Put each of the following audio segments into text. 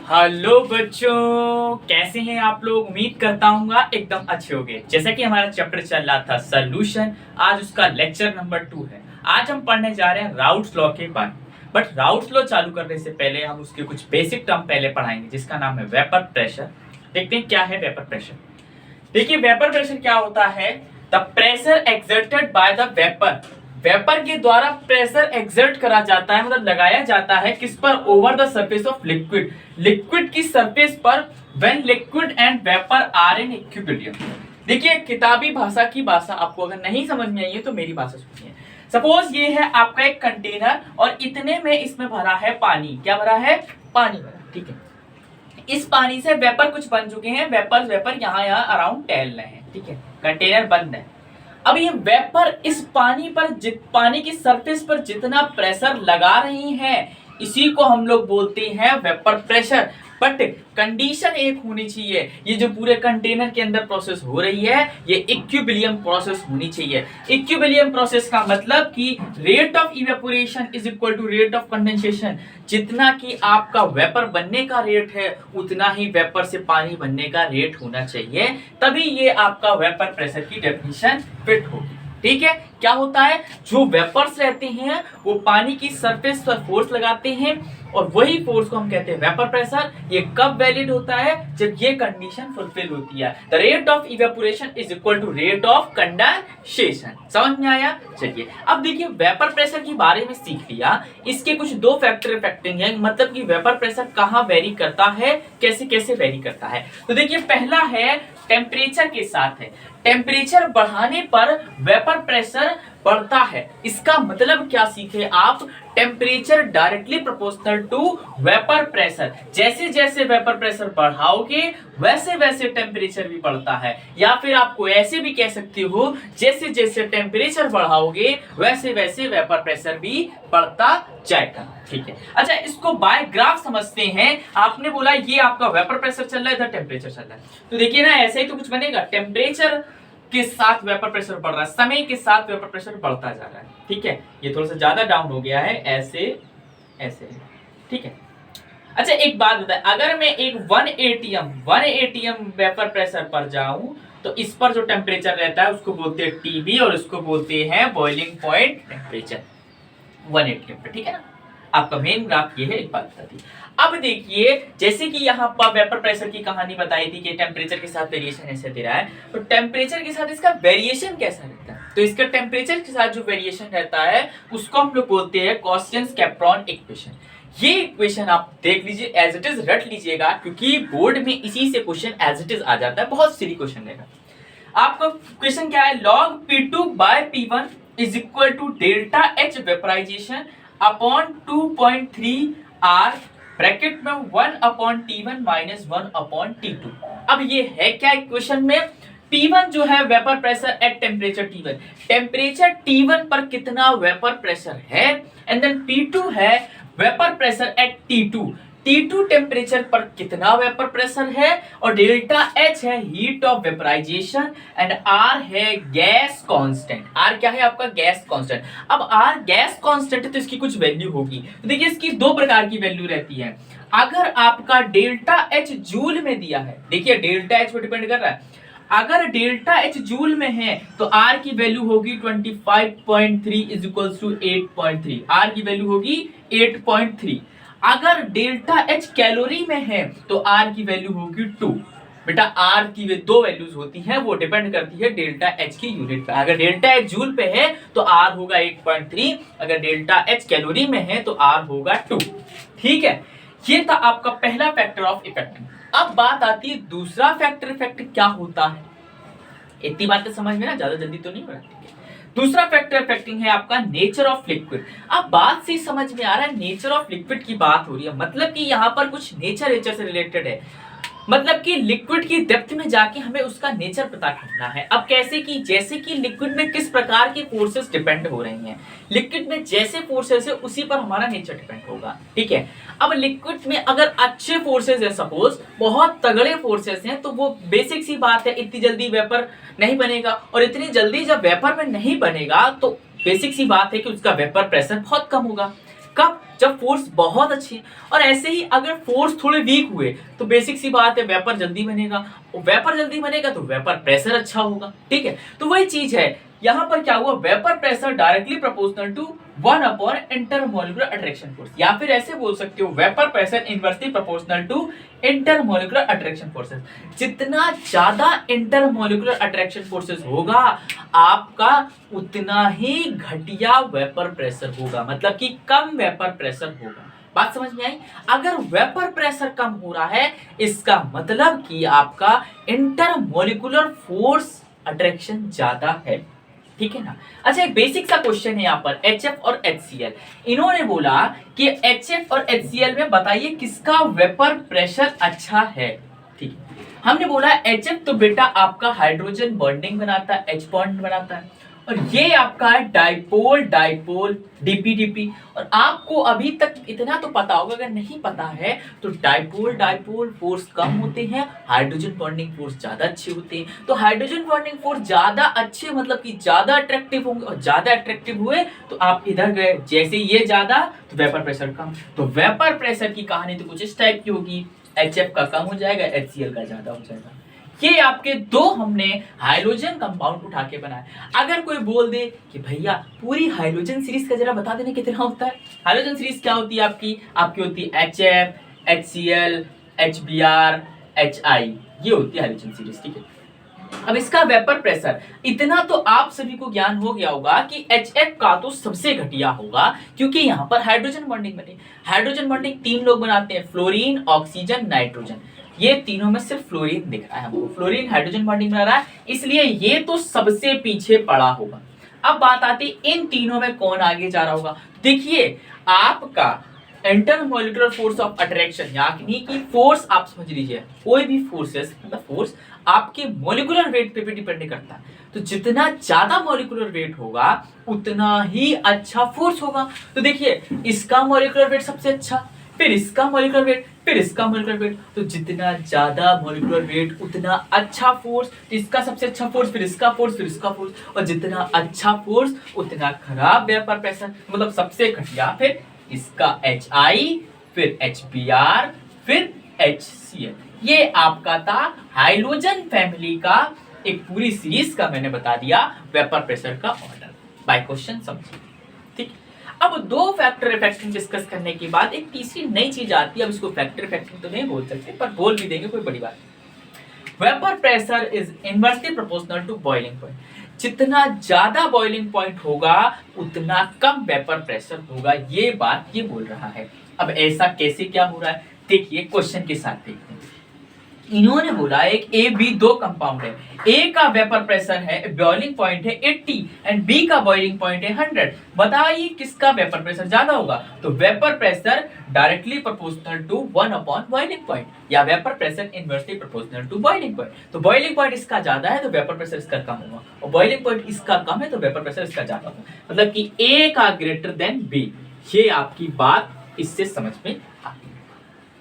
Hello बच्चों, कैसे हैं आप लोग। उम्मीद करता हूँ एकदम अच्छे होंगे। जैसा कि हमारा चैप्टर चल रहा था सॉल्यूशन, आज उसका लेक्चर नंबर 2 है। आज हम पढ़ने जा रहे हैं राउट्स लॉ के बारे में। बट राउट्स लॉ चालू करने से पहले हम उसके कुछ बेसिक टर्म पहले पढ़ाएंगे, जिसका नाम है वेपर प्रेशर। देखते हैं क्या है वेपर प्रेशर। देखिए वेपर प्रेशर क्या होता है। The pressure exerted by the vapour, vapour के द्वारा प्रेशर एक्सर्ट करा जाता है, मतलब लगाया जाता है किस पर, over the surface of liquid, liquid की सरफेस पर, when liquid and vapour are in equilibrium. देखिए किताबी भाषा की भाषा आपको अगर नहीं समझ में आई है तो मेरी भाषा सुनिए। सपोज ये है आपका एक कंटेनर और इतने में इसमें भरा है पानी। क्या भरा है? पानी भरा, ठीक है। इस पानी से वेपर कुछ बन चुके हैं, वेपर यहाँ अराउंड टहल रहे हैं, ठीक है। कंटेनर बंद है। अब ये वेपर इस पानी पर पानी की सरफेस पर जितना प्रेशर लगा रही है, इसी को हम लोग बोलते हैं वेपर प्रेशर। बट कंडीशन एक होनी चाहिए, ये जो पूरे कंटेनर के अंदर प्रोसेस हो रही है ये इक्विलिब्रियम प्रोसेस होनी चाहिए। इक्विलिब्रियम प्रोसेस का मतलब कि rate of evaporation is equal to rate of condensation. जितना कि आपका वेपर बनने का रेट है उतना ही वेपर से पानी बनने का रेट होना चाहिए, तभी ये आपका वेपर प्रेशर की डेफिनेशन फिट होगी। ठीक है। क्या होता है, जो वेपर्स रहते हैं वो पानी की सरफेस पर फोर्स लगाते हैं और वही फोर्स को हम कहते हैं वेपर प्रेशर। ये कब वैलिड होता है? जब ये कंडीशन फुलफिल होती है। The rate of evaporation is equal to rate of condensation. समझ में आया? चलिए अब देखिए वेपर प्रेशर के बारे में सीख लिया। इसके कुछ दो फैक्टर इफेक्टिंग है, मतलब कि वेपर प्रेशर कहाँ वेरी करता है, कैसे कैसे वेरी करता है। तो देखिए पहला है टेम्परेचर के साथ है। टेम्परेचर बढ़ाने पर वेपर प्रेशर बढ़ता है। इसका मतलब क्या सीखे आप? Temperature directly proportional to vapour pressure. जैसे जैसे वेपर प्रेशर बढ़ाओगे वैसे वैसे टेम्परेचर भी बढ़ता है। या फिर आपको ऐसे भी कह सकते हो, जैसे जैसे टेम्परेचर बढ़ाओगे वैसे वैसे वेपर प्रेशर भी बढ़ता जाएगा। ठीक है। अच्छा इसको बाय ग्राफ समझते हैं। आपने बोला ये आपका वेपर प्रेशर चल रहा है, इधर टेम्परेचर चल रहा है, तो देखिए ना ऐसे ही तो कुछ बनेगा। टेम्परेचर के साथ वेपर प्रेशर बढ़ रहा है, समय के साथ वेपर प्रेशर बढ़ता जा रहा है। ठीक है। ये थोड़ा सा ज्यादा डाउन हो गया है, ऐसे ऐसे, ठीक है। अच्छा एक बात बताए, अगर मैं एक 1 एटीएम वेपर प्रेशर पर जाऊं तो इस पर जो टेम्परेचर रहता है उसको बोलते हैं टीबी और उसको बोलते हैं बॉइलिंग पॉइंट टेम्परेचर 1 एटीएम पे। ठीक है ना। आपका मेन ग्राफ ये है, एक बात बता दी। अब देखिए जैसे कि यहाँ पर वेपर प्रेशर की कहानी बताई थी कि टेम्परेचर के साथ वेरिएशन ऐसे दे रहा है, तो टेम्परेचर के साथ इसका वेरिएशन कैसा रहता है? तो इसका टेम्परेचर के साथ जो वेरिएशन रहता है उसको हम लोग बोलते हैं कॉस्टेंस-कैप्रॉन इक्वेशन। ये इक्वेशन आप देख लीजिए, एज इट इज रट लीजिएगा, क्योंकि बोर्ड में इसी से क्वेश्चन एज इट इज आ जाता है। बहुत सीधी क्वेश्चन रहेगा। आपका क्वेश्चन क्या है? log P2 by P1 is equal to delta H vaporization upon 2.3 R bracket में 1 upon T1 minus 1 upon T2। अब ये है क्या इक्वेशन में? P1 जो है vapour pressure at temperature T1, temperature T1 पर कितना वेपर प्रेशर है, एंड देन P2 है vapour pressure at T2, T2 temperature पर कितना वेपर प्रेशर है, और डेल्टा H है heat of vaporisation, and R है गैस कांस्टेंट। R क्या है आपका? Gas constant. अब R गैस कांस्टेंट है तो इसकी कुछ वैल्यू होगी। तो देखिए इसकी दो प्रकार की वैल्यू रहती है। अगर आपका डेल्टा H जूल में दिया है, देखिए डेल्टा H पर डिपेंड कर रहा है, अगर डेल्टा H जूल में है तो R की वैल्यू होगी 25.3 इज इक्वल्स टू 8.3। R की वैल्यू होगी 8.3। अगर डेल्टा H कैलोरी में है तो R की वैल्यू होगी 2। बेटा R की वे दो वैल्यूज होती हैं, वो डिपेंड करती है डेल्टा H की यूनिट पे। अगर डेल्टा H जूल पे है तो R होगा 8.3, अगर डेल्टा H कैलोरी में है तो R होगा 2। ठीक है। ये था आपका पहला फैक्टर ऑफ इफेक्टिंग। अब बात आती है दूसरा फैक्टर इफेक्ट क्या होता है। इतनी बातें समझ में ना, ज्यादा जल्दी तो नहीं हो रहा। दूसरा फैक्टर इफेक्टिंग है आपका नेचर ऑफ लिक्विड। अब बात से समझ में आ रहा है, नेचर ऑफ लिक्विड की बात हो रही है, मतलब कि यहाँ पर कुछ नेचर से रिलेटेड है, मतलब कि लिक्विड की डेप्थ में जाके हमें उसका नेचर पता करना है। अब कैसे कि जैसे कि लिक्विड में किस प्रकार के फोर्सेस डिपेंड हो रही हैं, लिक्विड में जैसे फोर्सेस है उसी पर हमारा नेचर डिपेंड होगा। ठीक है। अब लिक्विड में अगर अच्छे फोर्सेस है, सपोज बहुत तगड़े फोर्सेस हैं, तो वो बेसिक सी बात है, इतनी जल्दी वेपर नहीं बनेगा, और इतनी जल्दी जब वेपर में नहीं बनेगा तो बेसिक सी बात है कि उसका वेपर प्रेशर बहुत कम होगा। कब? जब फोर्स बहुत अच्छी है। और ऐसे ही अगर फोर्स थोड़े वीक हुए तो बेसिक सी बात है वेपर जल्दी बनेगा, और वेपर जल्दी बनेगा तो वेपर प्रेशर अच्छा होगा। ठीक है, तो वही चीज है यहां पर क्या हुआ, vapour pressure directly proportional to 1 upon intermolecular attraction force, या फिर ऐसे बोल सकते हो vapour pressure inversely proportional to intermolecular attraction forces. जितना ज्यादा इंटरमोलिकुलर अट्रैक्शन फोर्सेस होगा आपका उतना ही घटिया वेपर प्रेशर होगा, मतलब कि कम वेपर प्रेशर होगा। बात समझ में आई? अगर वेपर प्रेशर कम हो रहा है इसका मतलब कि आपका इंटरमोलिकुलर फोर्स अट्रैक्शन ज्यादा है। ठीक है ना? अच्छा, एक बेसिक सा क्वेश्चन है यहाँ पर, HF और HCl। इन्होंने बोला कि HF और HCl में बताइए किसका वेपर प्रेशर अच्छा है। ठीक है, हमने बोला HF तो बेटा आपका हाइड्रोजन बॉन्डिंग बनाता है, H बॉन्ड बनाता है, और ये आपका है डाइपोल डाइपोल DP। और आपको अभी तक इतना तो पता होगा, अगर नहीं पता है तो डाइपोल डाइपोल फोर्स कम होते हैं, हाइड्रोजन बॉन्डिंग फोर्स ज्यादा अच्छे होते हैं। तो हाइड्रोजन बॉन्डिंग फोर्स ज्यादा अच्छे मतलब कि ज्यादा अट्रैक्टिव होंगे, और ज्यादा अट्रैक्टिव हुए तो आप इधर गए, जैसे ये ज्यादा तो वेपर प्रेशर कम। तो वेपर प्रेशर की कहानी तो कुछ इस टाइप की होगी, HF का कम हो जाएगा, HCl का ज्यादा हो जाएगा। ये आपके दो हमने हाइड्रोजन कंपाउंड उठा के बनाए। अगर कोई बोल दे कि भैया पूरी हाइड्रोजन सीरीज का जरा बता देने कितना होता है। हाइड्रोजन सीरीज क्या होती है आपकी होती है HF, HCl, HBr, HI, ये होती है हाइड्रोजन सीरीज। ठीक है, अब इसका वेपर प्रेशर इतना तो आप सभी को ज्ञान हो गया होगा कि HF का तो सबसे घटिया होगा, क्योंकि यहाँ पर हाइड्रोजन बॉन्डिंग बने। हाइड्रोजन बॉन्डिंग 3 लोग बनाते हैं, फ्लोरीन, ऑक्सीजन, नाइट्रोजन। ये तीनों में सिर्फ फ्लोरीन दिख रहा है हमको, फ्लोरीन हाइड्रोजन बॉन्डिंग बना रहा है, इसलिए ये तो सबसे पीछे पड़ा होगा। अब बात आती इन तीनों में कौन आगे जा रहा होगा। देखिए आपका इंटरमोलिकुलर फोर्स ऑफ अट्रैक्शन, यानी कि फोर्स आप समझ लीजिए कोई भी फोर्सेस मतलब फोर्स आपके मोलिकुलर वेट पे भी डिपेंड करता है। तो जितना ज्यादा मोलिकुलर वेट होगा उतना ही अच्छा फोर्स होगा। तो देखिए इसका मोलिकुलर वेट सबसे अच्छा, फिर इसका मोलिकुलर वेट, फिर इसका मोलिकुलर वेट, तो जितना ज्यादा मोलिकुलर वेट उतना अच्छा फोर्स। इसका सबसे अच्छा फोर्स, फिर इसका फोर्स, फिर इसका फोर्स, और जितना अच्छा फोर्स उतना खराब वेपर प्रेशर, मतलब सबसे घटिया फिर इसका HI, फिर HBr, फिर HCl। ये आपका था हाइड्रोजन फैमिली का एक पूरी सीरीज का मैंने बता दिया वेपर प्रेशर का ऑर्डर बाय क्वेश्चन समझिए। ठीक, अब दो फैक्टर इफेक्टिंग डिस्कस करने के बाद एक तीसरी नई चीज आती है। अब इसको फैक्टर इफेक्टिंग तो नहीं बोल सकते पर बोल भी देंगे, कोई बड़ी बात नहीं। Vapour pressure is inversely proportional to boiling point. जितना ज्यादा बॉइलिंग पॉइंट होगा उतना कम वेपर प्रेशर होगा, ये बात ये बोल रहा है। अब ऐसा कैसे क्या हो रहा है देखिए क्वेश्चन के साथ देखते हैं। इन्होंने बोला एक ए बी दो कंपाउंड है, ए का वेपर प्रेशर है बॉइलिंग पॉइंट है 80 एंड बी का बॉइलिंग पॉइंट है 100। बताइए किसका वेपर प्रेशर ज्यादा होगा। तो vapour pressure directly proportional to 1 upon boiling point, या vapour pressure inversely proportional to boiling point. तो बॉइलिंग पॉइंट इसका ज्यादा है तो वेपर प्रेशर इसका कम होगा, और बॉइलिंग पॉइंट इसका कम है तो वेपर प्रेशर इसका ज्यादा होगा, मतलब कि ए का ग्रेटर देन बी। ये आपकी बात इससे समझ में आती है।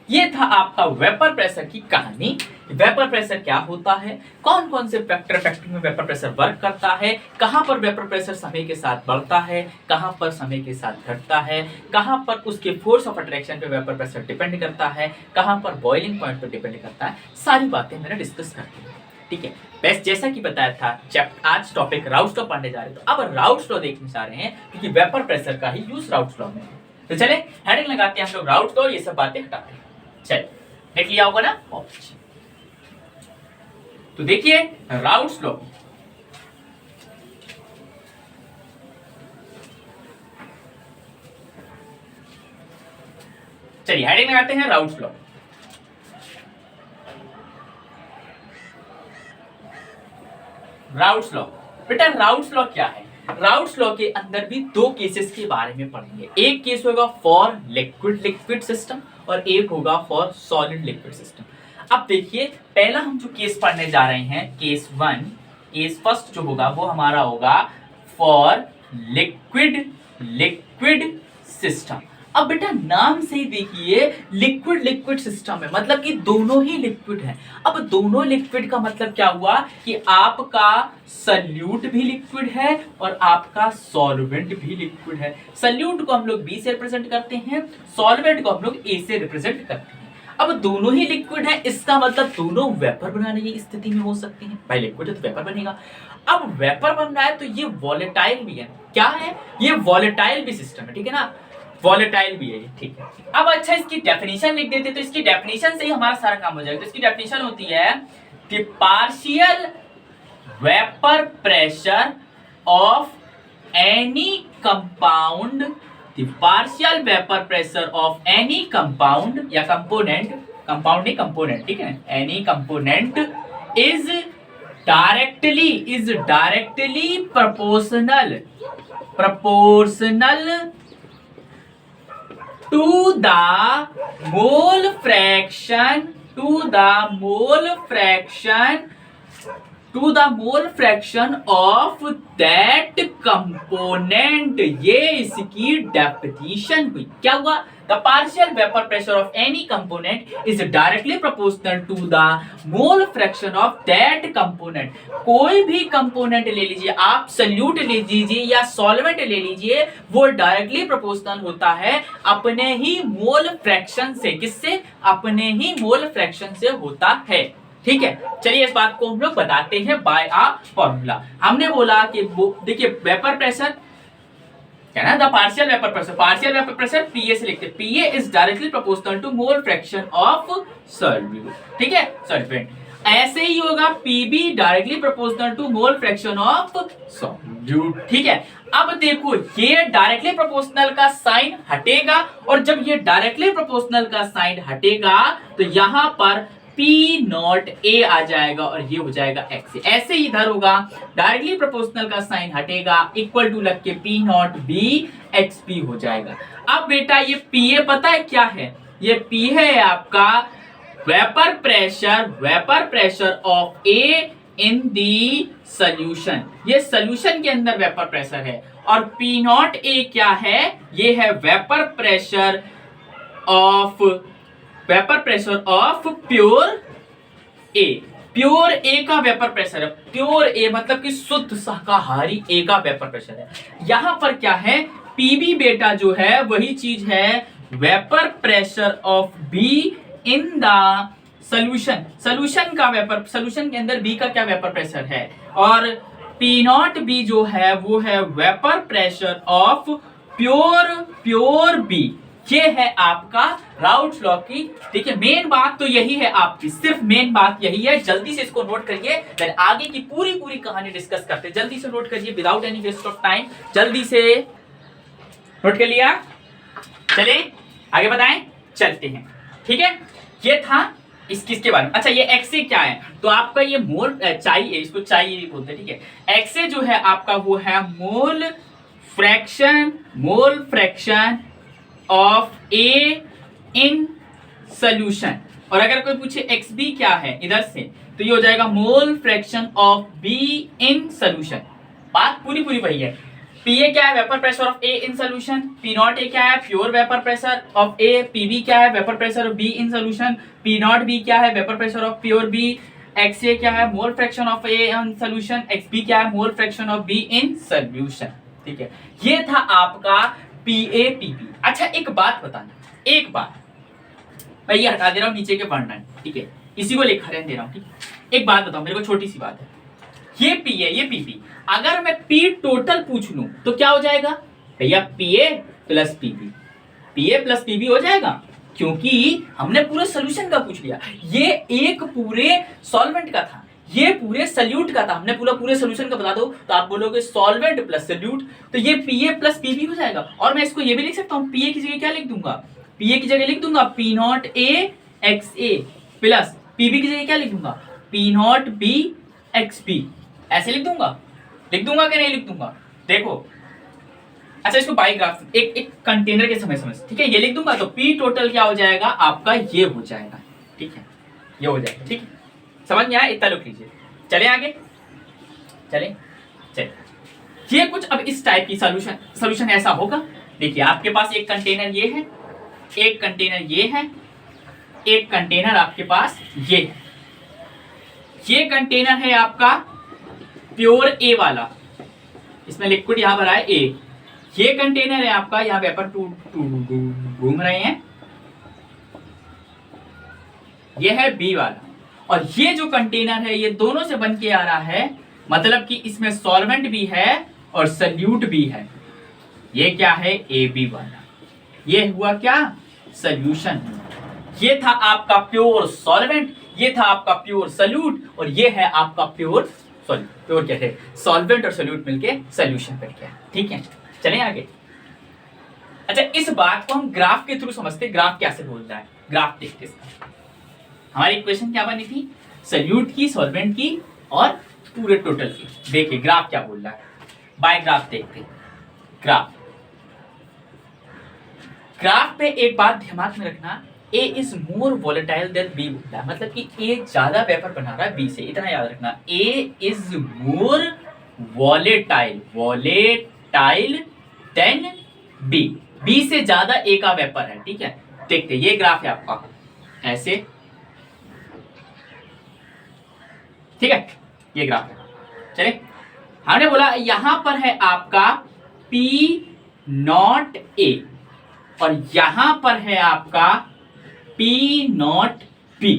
ये था आपका वेपर प्रेशर की कहानी। वेपर प्रेशर क्या होता है, कौन कौन से फैक्टर इफेक्टिंग में वेपर प्रेशर वर्क करता है, कहां पर वेपर प्रेशर समय के साथ बढ़ता है, कहां पर समय के साथ घटता है, कहां पर उसके फोर्स ऑफ अट्रैक्शन पे वेपर प्रेशर डिपेंड करता है, कहां पर बॉइलिंग पॉइंट पे डिपेंड करता है, सारी बातें मैंने डिस्कस कर दी। ठीक है, बस जैसा कि बताया था आज टॉपिक राउट्स लॉ पढ़ने जा रहे हैं, तो अब राउट्स लॉ देखने जा रहे हैं क्योंकि वेपर प्रेशर का ही यूज राउट्स लॉ में है। तो चले हेडिंग लगाते हैं हम लोग राउट्स लॉ, ये सब बातें हटाते हैं। चलिए देख लिया होगा ना। तो देखिए राउट्स लॉ, चलिए हेडिंग लगाते हैं राउट्स लॉ। राउट्स लॉ, बेटा राउट्स लॉ क्या है। राउट्स लॉ के अंदर भी दो केसेस के बारे में पढ़ेंगे। एक केस होगा फॉर लिक्विड लिक्विड सिस्टम और एक होगा फॉर सॉलिड लिक्विड सिस्टम। अब देखिए पहला हम जो केस पढ़ने जा रहे हैं केस 1, केस फर्स्ट जो होगा वो हमारा होगा फॉर लिक्विड लिक्विड सिस्टम। अब बेटा नाम से ही देखिए लिक्विड लिक्विड सिस्टम है, मतलब कि दोनों ही लिक्विड है। अब दोनों लिक्विड का मतलब क्या हुआ कि आपका सल्यूट भी लिक्विड है और आपका सॉल्वेंट भी लिक्विड है। सल्यूट को हम लोग बी से रिप्रेजेंट करते हैं, सॉल्वेंट को हम लोग ए से रिप्रेजेंट करते हैं। अब दोनों ही लिक्विड है, इसका मतलब दोनों वेपर बनाने की स्थिति में हो सकते हैं। भाई लिक्विड है तो वेपर बनेगा। अब वेपर बन रहा है तो ये वॉलेटाइल भी है। क्या है? ये वॉलेटाइल भी सिस्टम है, ठीक है ना, वॉलेटाइल भी है, ठीक है। अब अच्छा इसकी डेफिनेशन लिख देते, तो इसकी डेफिनेशन से ही हमारा सारा काम हो जाएगा। तो इसकी डेफिनेशन होती है कि partial vapour pressure of any compound, the partial vapor pressure of any compound या component, compound नहीं component, ठीक है, any component is directly proportional to the mole fraction of that component। ये इसकी डेफिनेशन हुई। क्या हुआ? The partial vapor pressure of any component is directly proportional to the mole fraction of that component। कोई भी component ले लीजिए आप, सल्यूट ले लीजिए या सॉल्वेंट ले लीजिए, वो डायरेक्टली प्रोपोर्शनल होता है अपने ही मोल फ्रैक्शन से। किससे? अपने ही मोल फ्रैक्शन से होता है, ठीक है। चलिए इस बात को हम लोग बताते हैं बाय आ फॉर्मूला। हमने बोला कि देखिए वेपर प्रेशर क्या ना, the partial vapour pressure PA से लिखते हैं। PA is directly proportional to mole fraction of solute, ठीक है, सॉल्वेंट। ऐसे ही होगा PB directly proportional to mole fraction of solute, ठीक है। अब देखो ये डायरेक्टली प्रोपोर्शनल का साइन हटेगा, और जब ये डायरेक्टली प्रोपोर्शनल का साइन हटेगा तो यहां पर P नॉट A आ जाएगा और ये हो जाएगा X। ऐसे ही इधर होगा, डायरेक्टली प्रोपोर्शनल का साइन हटेगा, इक्वल टू लग के P नॉट B XP हो जाएगा। अब बेटा ये PA पता है क्या है? ये P है आपका vapour pressure of A in the solution. ये सोल्यूशन के अंदर वेपर प्रेशर है। और P नॉट A क्या है? ये है vapour pressure of pure A. Pure A का वेपर प्रेशर है। प्योर ए मतलब कि शुद्ध शाकाहारी ए का वेपर प्रेशर है। यहां पर क्या है? पीबी बेटा जो है वही चीज है vapour pressure of B in the solution. Solution के अंदर बी का क्या वेपर प्रेशर है, और पी नॉट बी जो है वो है vapour pressure of pure B. ये है आपका राउट्स लॉ की, ठीक है। मेन बात तो यही है आपकी, सिर्फ मेन बात यही है। जल्दी से इसको नोट करिए, देन आगे की पूरी कहानी डिस्कस करते हैं। जल्दी से नोट करिए without any waste of time. जल्दी से नोट कर लिया? चले आगे बताएं, चलते हैं, ठीक है। ये था इसके बारे में। अच्छा ये एक्से क्या है? तो आपका ये मोल चाहिए, इसको चाहिए बोलते हैं, ठीक है। एक्से जो है आपका वो है mole fraction of A in solution. और अगर कोई पूछे एक्स बी क्या है इधर से, तो ये हो जाएगा mole fraction of B in solution. बात पूरी वही है। पी ए क्या है? Vapour pressure of A in solution. P not A क्या है? Pure vapour pressure of A. P B क्या है? Vapour pressure of B in solution. P not B क्या है? Vapour pressure of pure B. X A क्या है? Mole fraction of A in solution. X B क्या है? Mole fraction of B in solution, ठीक है। ये था आपका पीए पीबी। अच्छा एक बात बताना, एक बात मैं ये हटा दे रहा हूं नीचे के वर्णन, ठीक है, इसी को लिखा रहने दे रहा हूं, ठीक। एक बात बताओ मेरे को, छोटी सी बात है। ये पीए ये पीबी, अगर मैं पी टोटल पूछ लूं तो क्या हो जाएगा भैया? पीए प्लस पीबी, पीए प्लस पीबी हो जाएगा, क्योंकि हमने पूरे सोल्यूशन का पूछ लिया। ये एक पूरे सॉल्वेंट का था, ये पूरे सल्यूट का था। हमने पूरे सोल्यूशन का बता दो तो आप बोलोगे सॉल्वेंट प्लस सल्यूट, तो ये पीए प्लस पीबी हो जाएगा। और मैं इसको ये भी लिख सकता हूं, पीए की जगह क्या लिख दूंगा? पीए की जगह लिख दूंगा P not A X A, plus PB की जगह क्या लिख दूंगा? P not B X B. ऐसे लिख दूंगा कि नहीं लिख दूंगा? देखो अच्छा इसको बाई ग्राफ एक कंटेनर के समय, ठीक है, ये लिख दूंगा तो पी टोटल क्या हो जाएगा आपका? ये हो जाएगा, ठीक है, ये हो जाएगा, ठीक है। समझ में आया? इतना लिख लीजिए। चले आगे, चले ये कुछ अब इस टाइप की सोल्यूशन ऐसा होगा देखिए आपके पास एक कंटेनर ये है, एक कंटेनर ये है, एक कंटेनर आपके पास ये है। ये कंटेनर है आपका प्योर ए वाला, इसमें लिक्विड यहां भरा है ए। ये कंटेनर है आपका, यहां वेपर घूम रहे हैं, ये है बी वाला। और ये जो कंटेनर है ये दोनों से बन के आ रहा है, मतलब कि इसमें सॉल्वेंट भी है और सल्यूट भी है। ये क्या है, ए बी वाला। ये हुआ क्या, सल्यूशन। ये था आपका प्योर सॉल्वेंट, ये था आपका प्योर सल्यूट, और ये है आपका प्योर प्योर क्या है, सॉल्वेंट और सल्यूट मिलके सॉल्यूशन बन गया। ठीक है, चलें आगे। अच्छा, इस बात को हम ग्राफ के थ्रू समझते, ग्राफ कैसे बोलता है, ग्राफ देखते हैं। हमारी इक्वेशन क्या बनी थी, सल्यूट की, सॉल्वेंट की और पूरे टोटल की। देखिए ग्राफ क्या बोल रहा है, बाय ग्राफ देखते हैं। ग्राफ पे एक बात दिमाग में रखना, A is more volatile than B बोलता है, मतलब कि ए ज्यादा वेपर बना रहा है बी से, इतना याद रखना। A is more volatile than B, B से ज्यादा ए का वेपर है। ठीक है, देखते ये ग्राफ है आपका ऐसे, ठीक है, ये ग्राफ है। चले, हमने बोला यहां पर है आपका P नॉट A और यहां पर है आपका P नॉट B,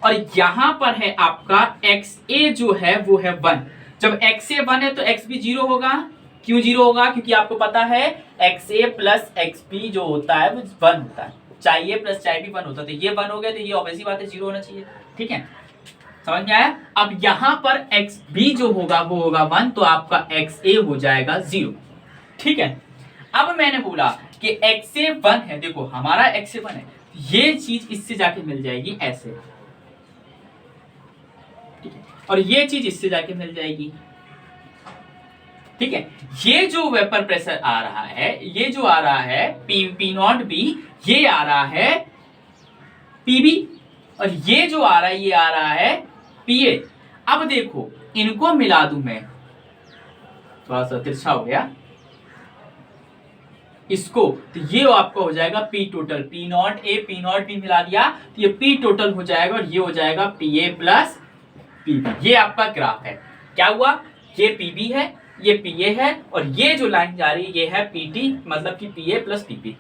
और यहां पर है आपका XA जो है वो है 1। जब XA 1 है तो XB 0 होगा। क्यों 0 होगा, क्योंकि आपको पता है XA प्लस XB जो होता है वो 1 होता है, चाहे A प्लस चाहे B 1 होता है, तो ये 1 हो गया, तो ये ऑब्वियसली बात है 0 होना चाहिए। ठीक है, समझ में आया। अब यहां पर XB जो होगा वो होगा 1, तो आपका XA हो जाएगा 0। ठीक है, अब मैंने बोला कि XA 1 है, देखो हमारा XA 1 है, ये चीज इससे जाके मिल जाएगी ऐसे, ठीक है, और ये चीज इससे जाके मिल जाएगी। ठीक है, ये जो वेपर प्रेशर आ रहा है, ये जो आ रहा है P नॉट B, ये आ रहा है PB, और ये जो आ रहा है ये आ रहा है PA। अब देखो इनको मिला दूं मैं, थोड़ा सा तिरछा हो गया इसको, तो ये आपका हो जाएगा P total, P not A P naught B मिला दिया तो ये P टोटल हो जाएगा, और ये हो जाएगा PA प्लस PB। ये आपका ग्राफ है। क्या हुआ, ये PB है, ये PA है, और ये जो लाइन जा रही है ये है PT, मतलब कि PA प्लस PP।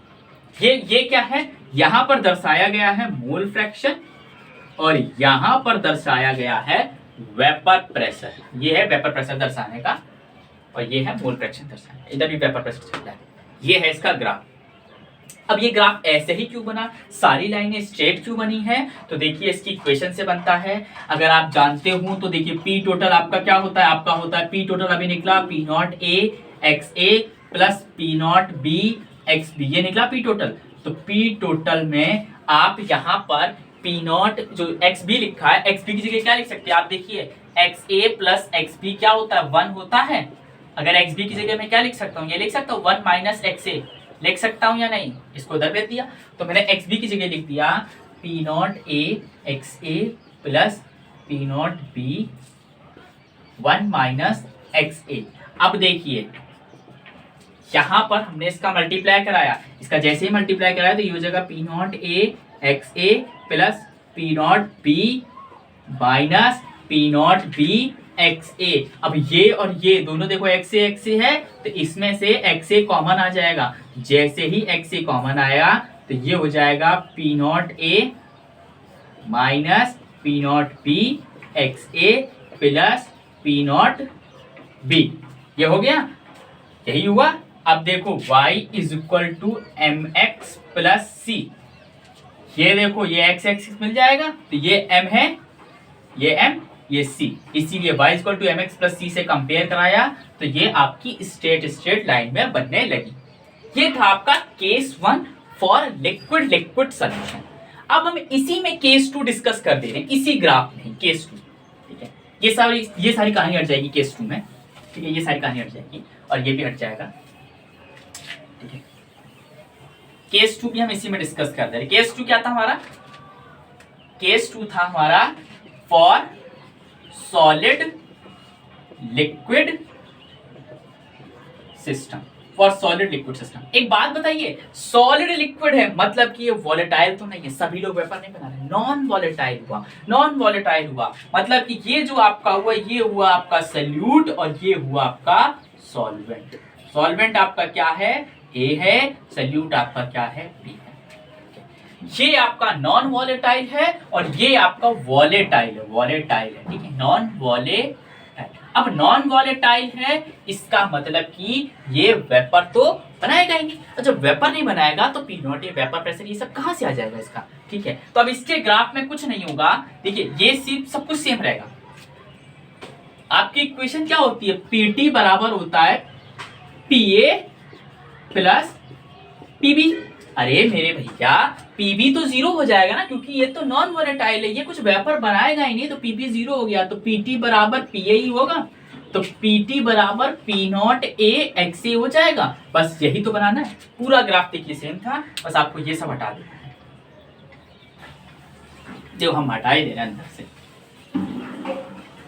ये क्या है, यहां पर दर्शाया गया है मोल फ्रैक्शन, और यहां पर दर्शाया गया है वेपर प्रेशर। ये है वेपर प्रेशर दर्शाने का, और ये है मोल फ्रैक्शन दर्शाने का। इधर भी वेपर प्रेशर चल रहा है। ये है इसका ग्राफ। अब ये ग्राफ ऐसे ही क्यों बना, सारी लाइनें स्ट्रेट क्यों बनी है, तो देखिए इसकी इक्वेशन से बनता है। अगर आप जानते हो तो देखिए P टोटल आपका क्या होता है, आपका होता है P टोटल अभी निकला P not A XA plus P naught B XB, ये निकला P टोटल। तो P टोटल में आप यहाँ पर P नॉट जो XB लिखा है, XB की जगह क्या लिख सकते हैं आप, देखिए XA प्लस XB क्या होता है, 1 होता है। अगर XB की जगह मैं क्या लिख सकता हूँ, ये लिख सकता हूँ 1 माइनस XA, लिख सकता हूँ या नहीं, इसको उधर भेज दिया, तो मैंने XB की जगह लिख दिया P not A XA plus P naught B 1 minus XA। अब देखिए यहां पर हमने इसका मल्टीप्लाई कराया, इसका जैसे ही मल्टीप्लाई कराया तो ये हो जाएगा P not A XA plus P naught B minus P naught B XA। अब ये और ये दोनों देखो XA XA है, तो इसमें से XA कॉमन आ जाएगा। जैसे ही XA कॉमन आया तो ये हो जाएगा P not A minus P naught B XA plus P naught B। ये हो गया, यही हुआ। अब देखो y is equal to mx plus c, ये देखो ये x एक्सिस मिल जाएगा, तो ये m है, ये m, ये c, इसीलिए y is equal to mx plus c से कंपेयर कराया तो ये आपकी स्ट्रेट लाइन में बनने लगी। ये था आपका केस 1 फॉर लिक्विड सॉल्यूशन। अब हम इसी में केस 2 डिस्कस कर दे रहे हैं, इसी ग्राफ में केस 2। ठीक है, ये सारी कहानी हट जाएगी केस 2 में। ठीक है, ये सारी कहानी हट जाएगी और ये भी हट जाएगा। ठीक है, केस 2 भी हम इसी में डिस्कस कर दे रहे। केस 2 क्या था हमारा, केस 2 था हमारा for solid liquid system, for solid liquid system. एक बात बताइए, सॉलिड लिक्विड है मतलब कि ये वॉलेटाइल तो नहीं है, सभी लोग वेपर नहीं बना रहे, नॉन वॉलेटाइल हुआ, नॉन वॉलेटाइल हुआ मतलब कि ये जो आपका हुआ ये हुआ आपका सल्यूट और ये हुआ आपका सॉल्वेंट। सॉल्वेंट आपका क्या है, ए है, सल्यूट आपका क्या है, बी है। ये आपका नॉन वॉलेटाइल है और ये आपका वॉलेटाइल है, वॉलेटाइल है, ठीक है, नॉन वॉलेटाइल। अब नॉन वॉलेटाइल है इसका मतलब कि ये वेपर तो बनाएगा ही नहीं, और जब वेपर नहीं बनाएगा तो पी नॉट, ये वेपर प्रेशर, ये सब कहां से आ जाएगा इसका, ठीक है। तो अब इसके ग्राफ में कुछ नहीं होगा, देखिए ये सिर्फ सब कुछ सेम रहेगा। आपकी इक्वेशन क्या होती है, पीटी बराबर होता है पीए प्लस पीबी। अरे मेरे भैया पीबी तो जीरो हो जाएगा ना, क्योंकि ये तो नॉन वोलेटाइल है, ये कुछ वेपर बनाएगा ही नहीं, तो पीबी जीरो हो गया, तो पीटी बराबर पीए ही होगा, तो पीटी बराबर पी नॉट ए एक्स ए हो जाएगा। बस यही तो बनाना है, पूरा ग्राफ देखिए सेम था, बस आपको ये सब हटा देना है, जो हम हटा ही दे रहे हैं अंदर से,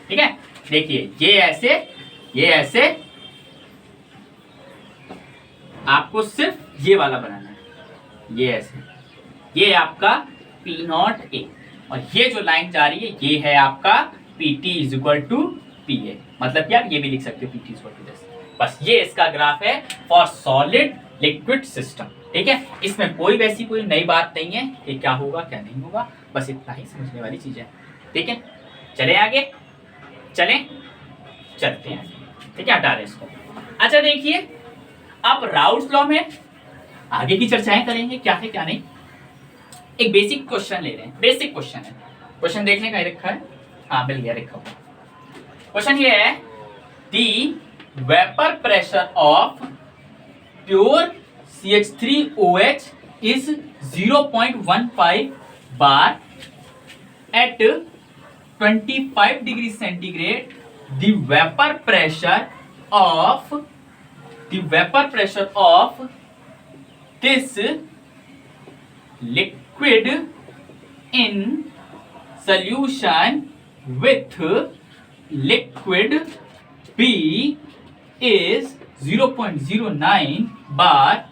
ठीक है। देखिए ये ऐसे आपको सिर्फ ये वाला बनाना है, ये ऐसे, ये आपका पी नॉट ए, और ये जो लाइन जा रही है ये है आपका P T is equal to P A, मतलब क्या ये भी लिख सकते हो P T is equal to this. बस ये इसका ग्राफ है फॉर सॉलिड लिक्विड सिस्टम, ठीक है। इसमें कोई वैसी कोई नई बात नहीं है कि क्या होगा क्या नहीं होगा, बस इतना ही समझने वाली चीज है, ठीक है। चले आगे, चलते हैं, ठीक है, हटा रहे इसको। अच्छा देखिए, अब राउल्ट्स लॉ में आगे की चर्चाएं करेंगे क्या है क्या नहीं। एक बेसिक क्वेश्चन ले रहे हैं, बेसिक क्वेश्चन है, क्वेश्चन देखने का ही रखा है, हाँ मिल गया, रखा हुआ क्वेश्चन ये है, दी vapour pressure of pure CH3OH is 0.15 bar at 25 degrees centigrade. The vapor pressure of this liquid in solution with liquid B is 0.09 bar.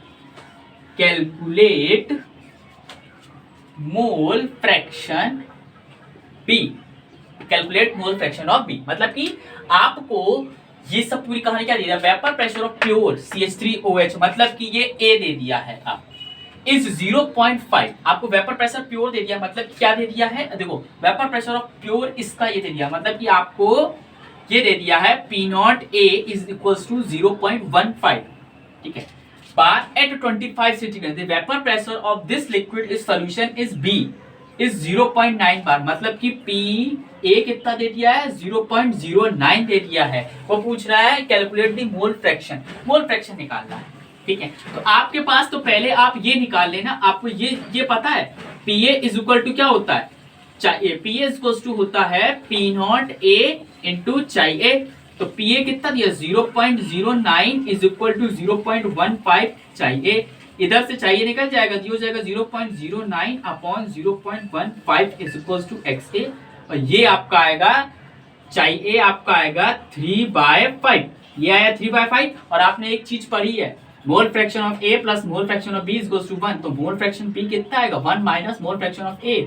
Calculate mole fraction B. Calculate mole fraction of B, मतलब कि आपको ये सब पूरी कहानी क्या दी है, vapour pressure of pure CH3OH, मतलब कि ये ए दे दिया है, आप इस 0.5 आपको वेपर प्रेशर प्योर दे दिया, मतलब क्या दे दिया है, देखो वेपर प्रेशर ऑफ प्योर इसका ये दे दिया, मतलब कि आपको ये दे दिया है P not A is equals to 0.15, ठीक है, bar at 25 centigrade. The vapour pressure of this liquid is solution is B is 0.9 bar, मतलब कि पी ए कितना दे दिया है, 0.09 दे दिया है। वो पूछ रहा है calculate the mole fraction, mole fraction निकालना है, ठीक है। तो आपके पास तो पहले आप ये निकाल लेना, आपको ये पता है P A is equal to क्या होता है, चाहिए, P A is equal to होता है पी नॉट ए इंटू चाहिए, तो पी ए कितना दिया 0.09 इज इक्वल टू 0.15 चाहिए, इधर से चाहिए निकल जाएगा, हो जाएगा 0.09 upon 0.15 is equal to X A, और ये आपका आएगा चाहिए, आपका आएगा 3/5, ये आया 3/5। और आपने एक चीज पढ़ी है, mole fraction of A plus mole fraction of B is equal to 1, तो मोल फ्रैक्शन बी कितना आएगा 1 minus mole fraction of A,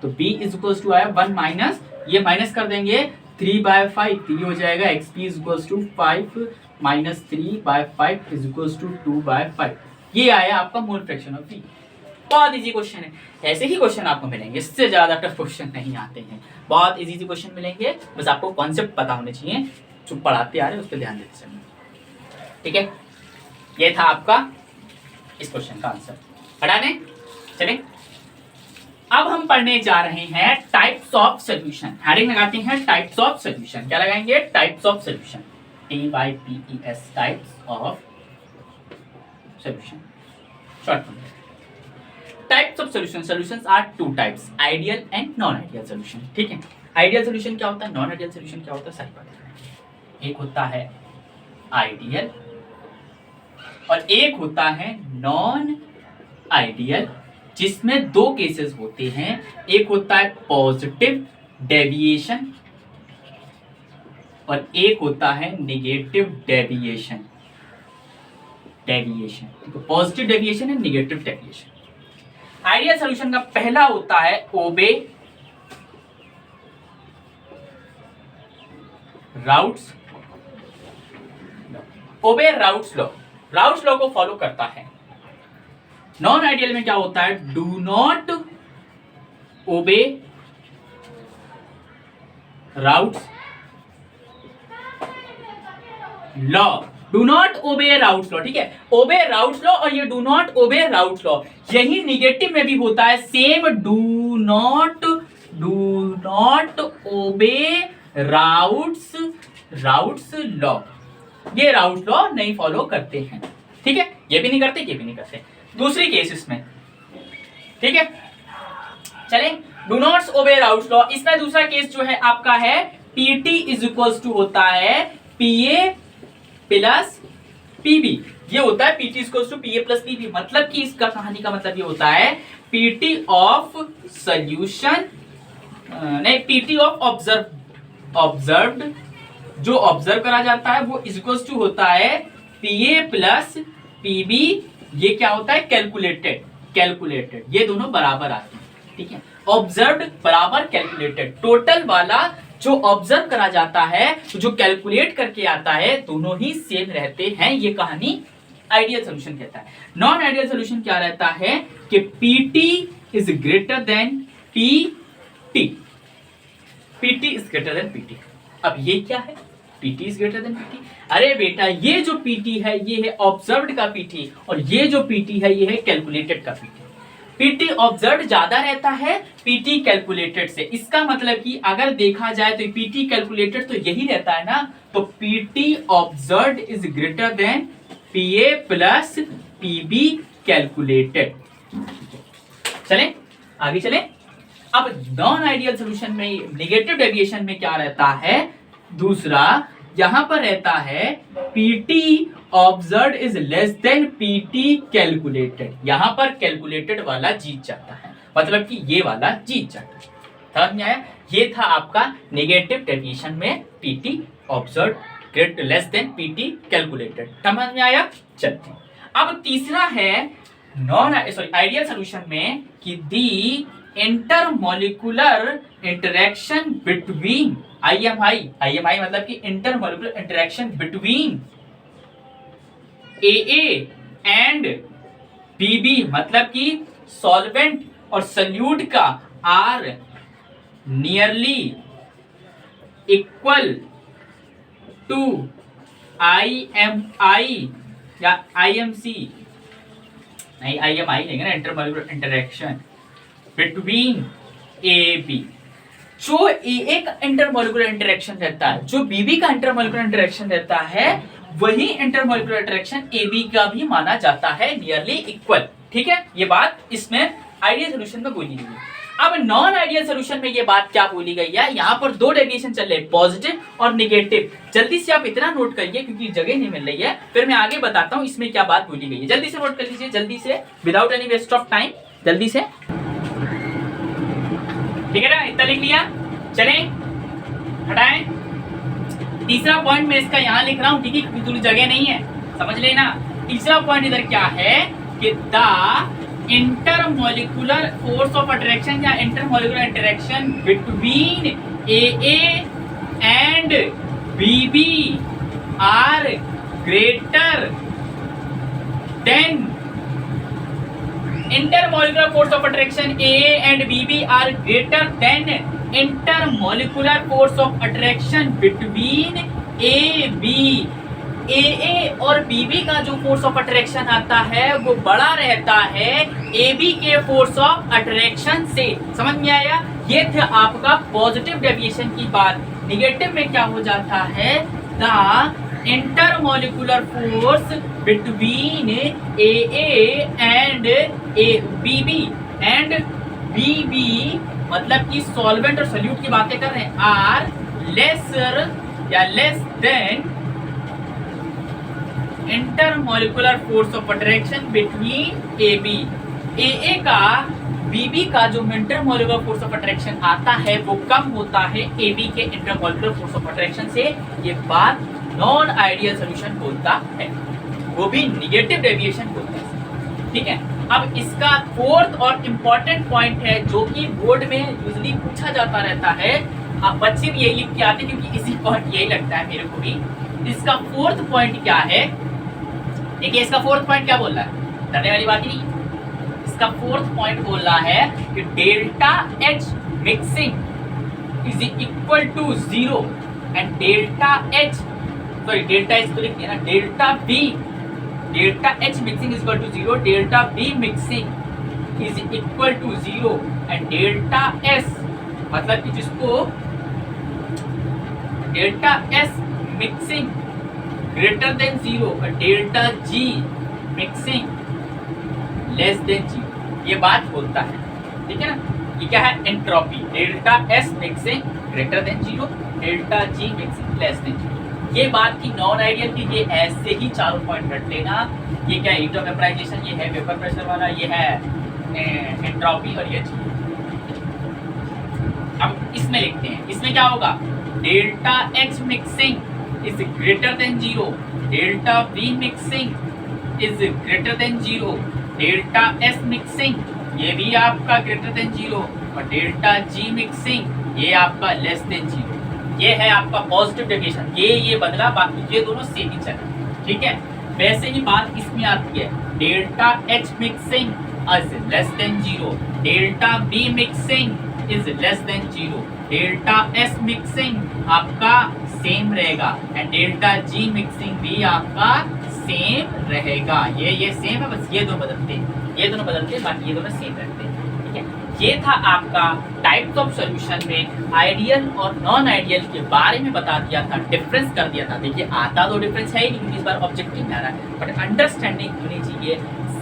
तो बी इज इक्वल टू आया 1 माइनस, ये माइनस कर देंगे 3/5, तो ये हो जाएगा X P is equal to 5 minus 3/5 is equal to 2/5, ये आया आपका मोल फ्रैक्शन ऑफ बी। बहुत इजी क्वेश्चन है, ऐसे ही क्वेश्चन आपको मिलेंगे, इससे ज्यादा टफ क्वेश्चन नहीं आते हैं, बहुत इजी क्वेश्चन मिलेंगे, बस आपको कॉन्सेप्ट पता होने चाहिए, जो पढ़ाते आ रहे हैं उस पर ध्यान देते चलिए, ठीक है। ये था आपका इस क्वेश्चन का आंसर, हटाने चले। अब हम पढ़ने जा रहे हैं टाइप्स ऑफ सॉल्यूशन, हेडिंग लगाते हैं टाइप्स ऑफ सॉल्यूशन, क्या लगाएंगे, types of solution, TYPES, types of solution, short form. Types of solution, solutions are two types, ideal and non-ideal solution, ठीक है। आइडियल सोल्यूशन क्या होता है, नॉन आइडियल सोल्यूशन क्या होता है, सारी बातें। एक होता है आइडियल और एक होता है नॉन आइडियल, जिसमें दो केसेस होते हैं, एक होता है पॉजिटिव डेविएशन और एक होता है नेगेटिव डेविएशन, डेविएशन। तो पॉजिटिव डेविएशन है, निगेटिव डेविएशन। आइडियल सॉल्यूशन का पहला होता है ओबे राउट्स लॉ। राउट्स लॉ को फॉलो करता है। नॉन आइडियल में क्या होता है? Do not obey routes law. Do not obey routes law, ठीक है। ओबे राउट्स लॉ और ये do not obey routes law, यही निगेटिव में भी होता है same. Do not obey routes law, ये राउट्स लॉ नहीं फॉलो करते हैं, ठीक है। ये भी नहीं करते, ये भी नहीं करते। दूसरी केस इसमें, ठीक है, चले। Do not obey routes law, इसका दूसरा केस जो है आपका है पीटी इज इक्वल्स टू होता है पीए प्लस पीबी। ये होता है PT equals to PA plus PB. मतलब कि इसका कहानी का मतलब ये होता है पीटी ऑफ सॉल्यूशन, नहीं, पीटी ऑफ ऑब्जर्व्ड, जो ऑब्जर्व करा जाता है वो इक्वल्स टू होता है पीए प्लस पीबी। ये क्या होता है? कैलकुलेटेड। ये दोनों बराबर आते हैं, ठीक है। ऑब्जर्व्ड बराबर कैलकुलेटेड, टोटल वाला जो ऑब्जर्व करा जाता है, जो कैलकुलेट करके आता है, दोनों ही सेम रहते हैं। ये कहानी आइडियल सॉल्यूशन कहता है। नॉन आइडियल सॉल्यूशन क्या रहता है कि PT is greater then PT. PT is greater then PT. अब ये क्या है? PT is greater then PT. अरे बेटा, ये जो पीटी है ये है ऑब्जर्व्ड का पीटी, और ये जो पीटी है ये है कैलकुलेटेड का पीटी। पीटी ऑब्जर्व्ड ज्यादा रहता है पीटी कैलकुलेटेड से। इसका मतलब कि अगर देखा जाए तो पीटी कैलकुलेटेड तो यही रहता है ना, तो PT observed is greater than PA plus PB calculated. चलें आगे चलें। अब नॉन आइडियल सॉल्यूशन में, नेगेटिव डेविएशन में क्या रहता है? दूसरा यहां पर रहता है PT observed is less than PT calculated. यहां पर कैलकुलेटेड वाला जीत जाता है, मतलब कि ये वाला जीत जाता है। समझ में आया? ये था आपका नेगेटिव डेविएशन में PT observed greater less than PT calculated. समझ में आया? चलते अब तीसरा है आइडियल सॉल्यूशन में कि the intermolecular interaction between IMI मतलब कि intermolecular interaction between AA and BB, मतलब कि सॉल्वेंट और सल्यूट का are nearly equal to IMI या IMC, नहीं IMI लेंगे ना, इंटरमॉलिक्यूलर इंटरेक्शन बिटवीन AB। जो AA का इंटरमॉलिक्यूलर इंटरेक्शन रहता है, जो BB का इंटरमॉलिक्यूलर इंटरेक्शन रहता है, वही इंटरमॉलिक्यूलर इंटरेक्शन AB का भी माना जाता है नियरली इक्वल, ठीक है। ये बात इसमें आइडियल सॉल्यूशन में बोली गई है। अब नॉन आइडियल सॉल्यूशन में ये बात क्या बोली गई है? यहाँ पर दो डेविएशन चल रहे हैं, पॉजिटिव और निगेटिव। जल्दी से आप इतना नोट करिए क्योंकि जगह नहीं मिल रही है, फिर मैं आगे बताता हूँ इसमें क्या बात बोली गई है। जल्दी से नोट कर लीजिए, जल्दी से, without any waste of time, जल्दी से, ठीक है ना? इतना लिख लिया, चलें हटाएं। तीसरा पॉइंट मैं इसका यहाँ लिख रहा हूँ, ठीक है, क्योंकि थोड़ी जगह नहीं है, समझ लेना। तीसरा पॉइंट इधर क्या है कि the intermolecular force of attraction या intermolecular interaction between AA and BB are greater than intermolecular force of attraction AA and BB are greater than intermolecular force of attraction between AB। AA और BB का जो force of attraction आता है वो बड़ा रहता है AB के फोर्स ऑफ अट्रैक्शन से। समझ में आया? ये थे आपका पॉजिटिव डेविएशन की बात। निगेटिव में क्या हो जाता है? The intermolecular force between AA and BB and BB मतलब कि सॉल्वेंट और सॉल्यूट की बातें कर रहे हैं, आर लेसर या less than intermolecular force of attraction between AB। AA का BB का जो इंटरमॉलिक्यूलर फोर्स ऑफ अट्रैक्शन आता है वो कम होता है AB के इंटरमॉलिक्यूलर फोर्स ऑफ अट्रैक्शन से। ये बात नॉन आइडियल सॉल्यूशन बोलता है। वो भी निगेटिव डेविएशन बोलते हैं। ठीक है, अब इसका फोर्थ और इम्पोर्टेंट पॉइंट है जो कि बोर्ड में यूजली पूछा जाता रहता है, आप बच्चे भी यही लिख के आते क्योंकि इसी पॉइंट यही लगता है मेरे को भी। इसका फोर्थ पॉइंट क्या है, देखिए इसका फोर्थ पॉइंट क्या बोल रहा है, डरने वाली बात ही नहीं। इसका फोर्थ पॉइंट बोल रहा है कि delta H mixing is equal to 0 and delta H, sorry delta H तो लिख दिया ना, delta H mixing is equal to 0, delta B mixing is equal to 0 and delta S, मतलब कि जिसको delta S mixing greater than 0 और delta G mixing less than 0, ये बात बोलता है। ठीक है ना, ये क्या है, entropy. Delta S mixing greater than 0, delta G mixing less than 0, ये बात की नॉन आइडियल की। ये ऐसे ही चारों पॉइंट रख लेना। ये क्या है, हीट ऑफ वेपराइजेशन, ये है वेपर प्रेशर वाला, ये है एंट्रोपी और ये जी। अब इसमें लिखते हैं, इसमें क्या होगा, delta H mixing is greater than 0, delta B mixing is greater than 0, delta S mixing ये भी आपका ग्रेटर देन 0 और डेल्टा जी मिक्सिंग ये आपका लेस देन 0। ये है आपका पॉजिटिव डेविएशन। ये बदला, बाकी ये दोनों सेम ही चला। ठीक है, वैसे ही बात इसमें आती है, delta H mixing is less than 0, delta B mixing is less than 0, delta S mixing आपका सेम रहेगा एंड डेल्टा जी मिक्सिंग भी आपका सेम रहेगा। ये सेम है, बस ये दोनों बदलते हैं, बाकी ये दोनों सेम रहते हैं। ठीक है, ये था आपका टाइप्स ऑफ सॉल्यूशन में आइडियल और नॉन आइडियल के बारे में बता दिया था, डिफरेंस कर दिया था। देखिए आता तो डिफरेंस है ही नहीं, इस बार ऑब्जेक्टिव में आ रहा है, बट अंडरस्टैंडिंग होनी चाहिए।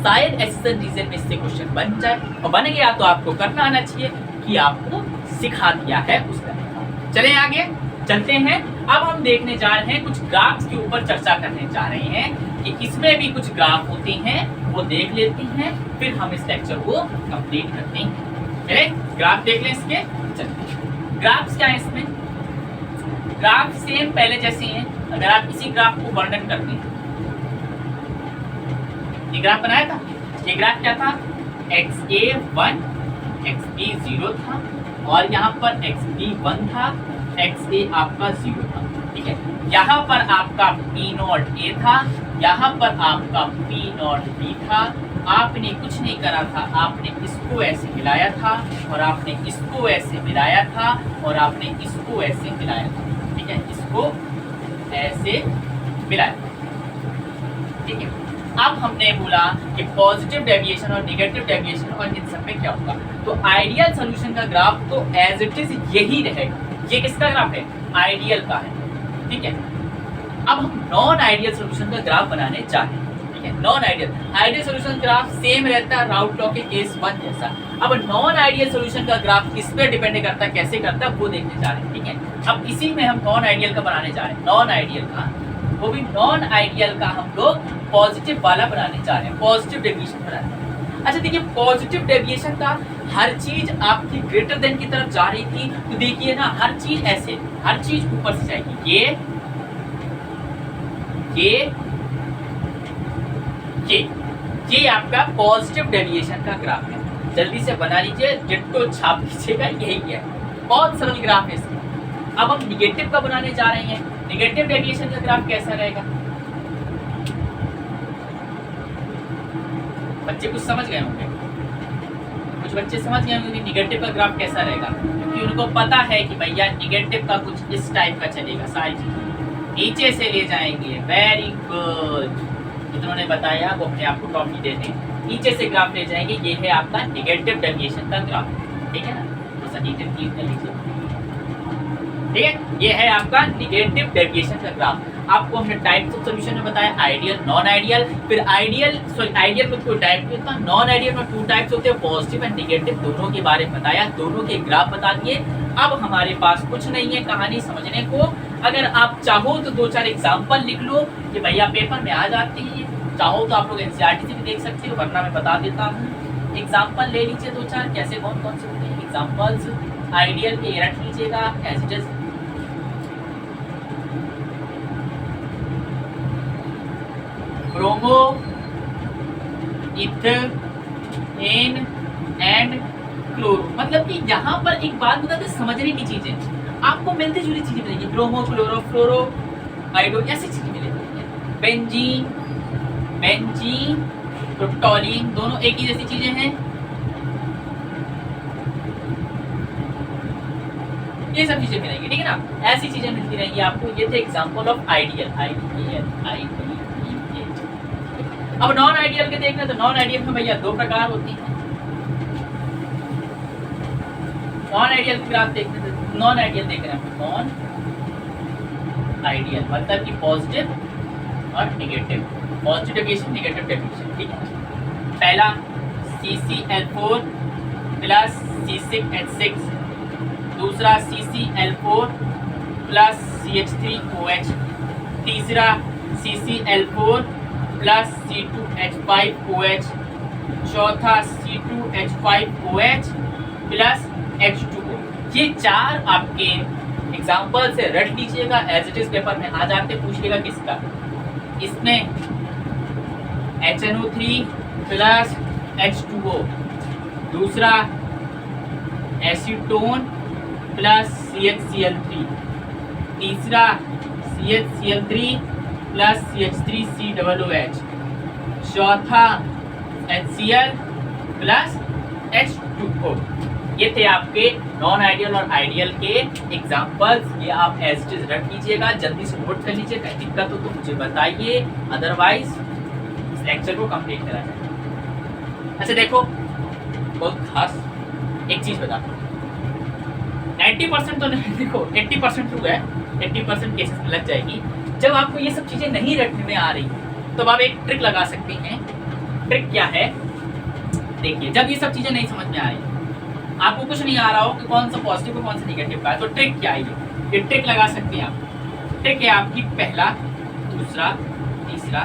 शायद एसएसएन रीजन में इससे क्वेश्चन बन जाए, और बन गया तो आपको करना आना चाहिए कि आपको सिखा दिया है उस तरह। चलें आगे चलते हैं। अब हम देखने जा रहे हैं, कुछ ग्राफ्स के ऊपर चर्चा करने जा रहे हैं कि इसमें भी कुछ ग्राफ होते हैं, वो देख लेते हैं, फिर हम इस लेक्चर को कंप्लीट करते हैं। चले ग्राफ देख लें इसके। चलिए ग्राफ्स क्या है इसमें, ग्राफ सेम पहले जैसे हैं। अगर आप इसी ग्राफ को वर्णन करते हैं, ये ग्राफ बनाया था, ये ग्राफ क्या था, XA1 XB 0 था और यहाँ पर XB1 था, XA आपका 0 था। ठीक है, यहाँ पर आपका P0 A था, यहाँ पर आपका P0 B था। आपने कुछ नहीं करा था, आपने इसको ऐसे मिलाया था और आपने इसको ऐसे मिलाया था और आपने इसको ऐसे मिलाया था। ठीक है, इसको ऐसे मिलाया। ठीक है, अब हमने बोला कि पॉजिटिव डेविएशन और नेगेटिव डेविएशन और इन सब में क्या होगा। तो आइडियल सॉल्यूशन का ग्राफ तो एज इट इज यही रहेगा। ये किसका ग्राफ है, आइडियल का है। ठीक है, अब हम नॉन आइडियल सॉल्यूशन का ग्राफ बनाने जा रहे हैं। ठीक है, non ideal solution graph same रहता है राउट लॉ के केस 1 जैसा। अब नॉन आइडियल सॉल्यूशन का ग्राफ किस पे डिपेंड करता है, कैसे करता है, वो देखने जा रहे हैं। ठीक है, अब इसी में हम नॉन आइडियल का बनाने जा रहे हैं। नॉन आइडियल का, वो भी नॉन आइडियल का हम लोग पॉजिटिव वाला बनाने जा रहे हैं, पॉजिटिव डेविएशन बनाने हैं। अच्छा देखिए, पॉजिटिव डेविएशन का हर चीज आपकी ग्रेटर देन की तरफ जा रही थी, तो देखिए ना हर चीज ऐसे, हर चीज ऊपर से जाएगी। ये आपका पॉजिटिव डेविएशन का ग्राफ है। जल्दी से बना लीजिए, डिट्टो छाप लीजिएगा, यही है। बहुत सरल ग्राफ है इसका। अब हम निगेटिव का बनाने जा रहे हैं। निगेटिव डेविएशन का ग्राफ कैसा रहेगा, बच्चे कुछ समझ गए होंगे, कुछ बच्चे समझ गए होंगे कि निगेटिव का ग्राफ कैसा रहेगा, क्योंकि उनको पता है कि भैया निगेटिव का कुछ इस टाइप का चलेगा। सारी चीजें नीचे से ले जाएंगे। वेरी गुड, जिन्होंने बताया वो अपने आप को टॉपी दे दें। नीचे से ग्राफ ले जाएंगे, ये है आपका निगेटिव डेविएशन का ग्राफ। ठीक है ना, तो सही डिटेल कर लीजिए। ठीक है, ये है आपका निगेटिव डेविएशन का ग्राफ। आपको हमने टाइप्स ऑफ सॉल्यूशन में बताया, आइडियल, नॉन आइडियल, फिर आइडियल में कोई टाइप नहीं होता, नॉन आइडियल में 2 टाइप्स होते हैं, पॉजिटिव एंड नेगेटिव, दोनों के बारे में बताया, दोनों के ग्राफ बता दिए। अब हमारे पास कुछ नहीं है कहानी समझने को। अगर आप चाहो तो 2-4 एग्जाम्पल लिख लो, कि भैया पेपर में आ जाते हैं। चाहो तो आप लोग एनसीईआरटी से भी देख सकते हो, वरना मैं बता देता हूँ। एग्जाम्पल ले लीजिए 2-4, कैसे कौन कौन से होते हैं एग्जाम्पल्स। आइडियल के रख लीजिएगा as it is. Bromo, ethane and chloro. मतलब कि यहाँ पर एक बात बता दें, समझने की चीजें आपको मिलती जुली चीजें मिलेंगी। ब्रोमो, क्लोरो, फ्लोरो, आइडो, ऐसी चीजें मिलेंगी। बेंजीन, तो टॉलिन, दोनों एक ही जैसी चीजें हैं। ये सब चीजें मिलेंगी, ठीक है ना। ऐसी चीजें मिलती रहेंगी आपको। ये थे एग्जांपल ऑफ आइडियल, अब नॉन आइडियल के देखना, तो नॉन आइडियल में भैया दो प्रकार होती हैं। नॉन आइडियल की आप देखते हैं, नॉन आइडियल देख रहे हैं। नॉन आइडियल मतलब कि पॉजिटिव और negative, positive definition, negative definition, ठीक है। पहला CCl4 प्लस C6H6, दूसरा CCl4 प्लस CH3OH, तीसरा CCl4 प्लस C2H5OH, चौथा C2H5OH प्लस H2O। ये चार आपके एग्जाम्पल से रट लीजिएगा, एज इट इज पेपर में आ जाते, पूछिएगा किसका। इसमें HNO3 प्लस H2O, दूसरा एसीटोन प्लस CHCl3, तीसरा CHCl3 प्लस CH3COOH, चौथा HCl प्लस H2O। ये थे आपके नॉन आइडियल और आइडियल के एग्जाम्पल्स। ये आप एज इट इज रख लीजिएगा, जल्दी से नोट कर लीजिए। कहीं दिक्कत हो तो मुझे बताइए, अदरवाइज इस लेक्चर को कंप्लीट करा जाए। अच्छा देखो, बहुत खास एक चीज बता, 90% तो नहीं, देखो 80% ट्रू है, 80% केसेस में लग जाएगी। जब आपको ये सब चीजें नहीं रखने में आ रही तो आप एक ट्रिक लगा सकते हैं। ट्रिक क्या है, देखिए, जब ये सब चीजें नहीं समझ में आ रही, आपको कुछ नहीं आ रहा हो कि कौन सा पॉजिटिव है कौन सा नेगेटिव का है, तो ट्रिक क्या है, ये ट्रिक लगा सकते हैं आप। ट्रिक है आपकी पहला, दूसरा, तीसरा,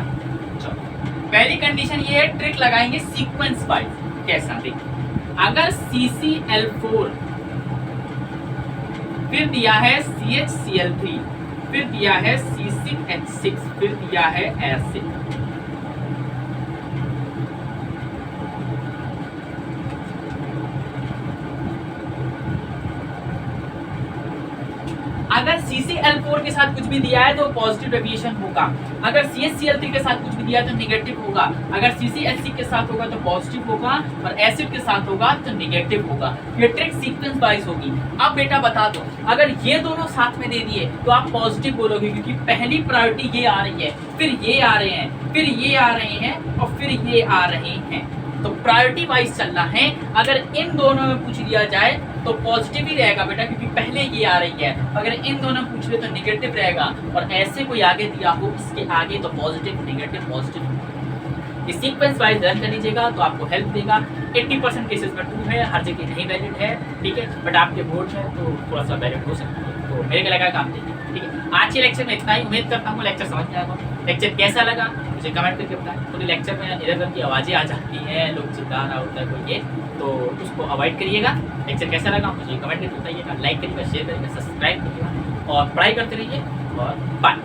चौथा। पहली कंडीशन ये है, ट्रिक लगाएंगे सीक्वेंस वाइज। कैसा, देखिए, अगर CCl4 फिर दिया है CHCl3, फिर दिया है C6H6, फिर दिया है एसिड, अगर CCl4 के साथ कुछ भी दिया है तो पॉजिटिव डेविएशन होगा, अगर CHCl3 के साथ कुछ भी दिया है तो नेगेटिव होगा, अगर CCHC के साथ होगा तो पॉजिटिव होगा, और एसिड के साथ होगा तो नेगेटिव होगा। ये ट्रिक सीक्वेंस वाइज होगी। अब बेटा बता दो, अगर ये दोनों साथ में दे दिए तो आप पॉजिटिव बोलोगे, क्योंकि पहली प्रायोरिटी ये आ रही है, फिर ये आ रहे हैं, फिर ये आ रहे हैं, और फिर ये आ रहे हैं, तो प्रायोरिटी वाइज चलना है। अगर इन दोनों में पूछ लिया जाए तो पॉजिटिव ही रहेगा बेटा, क्योंकि पहले ये आ रही है। अगर इन दोनों में पूछ ले तो नेगेटिव रहेगा, और ऐसे कोई आगे दिया हो इसके आगे तो पॉजिटिव नेगेटिव पॉजिटिव। ये सीक्वेंस वाइज रन कर लीजिएगा तो आपको हेल्प देगा। 80% केसेस में ट्रू है, हर जगह नहीं वैलिड है, ठीक है, बट आपके बोर्ड में तो थोड़ा सा वैलिड हो सकता है, तो मेरे को लगा काम देंगे, ठीक है। आज के लेक्चर में इतना ही, उम्मीद करता हूँ लेक्चर समझ में आएगा। लेक्चर कैसा लगा मुझे कमेंट करके बताएं। पूरे लेक्चर में इधर उधर की आवाज़ें आ जाती हैं, लोग चिल्ला रहा होता है कोई, ये तो उसको अवॉइड करिएगा। लेक्चर कैसा लगा मुझे कमेंट करके बताइएगा, लाइक करिएगा, शेयर करिएगा, सब्सक्राइब करिएगा, और पढ़ाई करते रहिए, और बाय।